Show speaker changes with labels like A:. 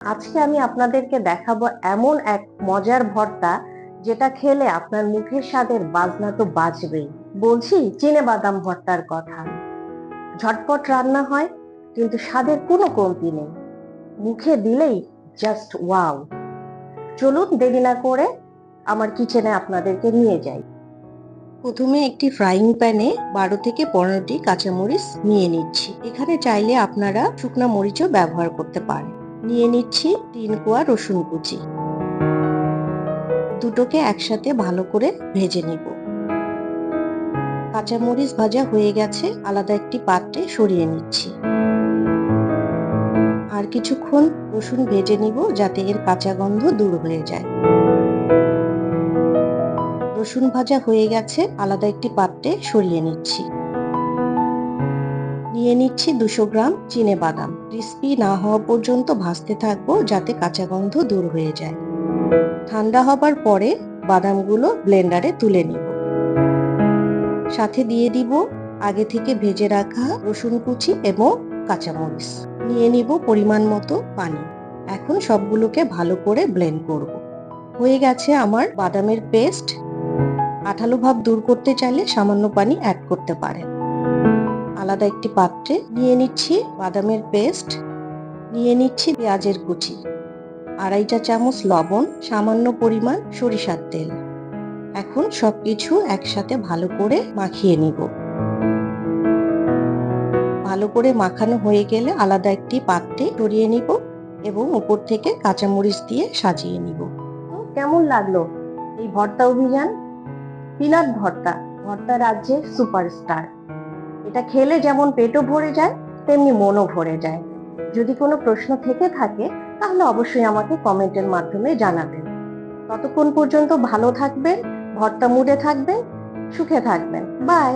A: আজকে আমি আপনাদেরকে দেখাবো এমন এক মজার ভর্তা যেটা খেলে আপনার মুখের স্বাদের বাজনা তো বাজবেই। বলছি চিনে ভর্তার কথা। ঝটপট রান্না হয় কিন্তু স্বাদের কোনো কমতি নেই। মুখে দিলেই জাস্ট ওয়াও। চলুন দেরি না করে আমার কিচেনে আপনাদেরকে নিয়ে যাই। প্রথমে একটি ফ্রাইং প্যানে 12 থেকে 15টি কাঁচামরিচ নিয়ে নিচ্ছি। এখানে চাইলে আপনারা শুকনো মরিচও ব্যবহার করতে পারেন। নিয়ে নিচ্ছি 3 কোয়া রসুন কুচি। দুটোকে একসাথে ভালো করে ভেজে নিব। কাঁচামরিচ ভাজা হয়ে গেছে, আলাদা একটি পাত্রে সরিয়ে নিচ্ছি। আর কিছুক্ষণ রসুন ভেজে নিব যাতে এর কাঁচা গন্ধ দূর হয়ে যায়। রসুন ভাজা হয়ে গেছে, আলাদা একটি পাত্রে সরিয়ে নিচ্ছি। নিয়ে নিচ্ছি 200 গ্রাম চিনেবাদাম। ক্রিস্পি না হওয়া পর্যন্ত ভাজতে থাকবো যাতে কাঁচা গন্ধ দূর হয়ে যায়। ঠান্ডা হবার পরে বাদামগুলো ব্লেন্ডারে তুলে নিব। সাথে দিয়ে দিব আগে থেকে ভেজে রাখা রসুন কুচি এবং কাঁচামরিচ। নিয়ে নিব পরিমাণ মতো পানি। এখন সবগুলোকে ভালো করে ব্লেন্ড করব। হয়ে গেছে আমার বাদামের পেস্ট। আঠালো ভাব দূর করতে চাইলে সামান্য পানি অ্যাড করতে পারেন। আলাদা একটি পাত্রে নিয়ে নিচ্ছি বাদামের পেস্ট, নিয়ে নিচ্ছি পেঁয়াজের কুচি, 2.5 চা চামচ লবণ, সামান্য পরিমাণ সরিষার তেল। এখন সবকিছু একসাথে ভালো করে মাখিয়ে নিব। ভালো করে মাখানো হয়ে গেলে আলাদা একটি পাত্রে সরিয়ে নিব এবং উপর থেকে কাঁচামরিচ দিয়ে সাজিয়ে নিব। কেমন লাগলো এই ভর্তা অভিযান? পিনাট ভর্তা ভর্তা রাজ্যের সুপারস্টার। এটা খেলে যেমন পেটও ভরে যায় তেমনি মনও ভরে যায়। যদি কোনো প্রশ্ন থেকে থাকে তাহলে অবশ্যই আমাকে কমেন্টের মাধ্যমে জানাবেন। ততক্ষণ পর্যন্ত ভালো থাকবেন, ভর্তা মুডে থাকবেন, সুখে থাকবেন। বাই।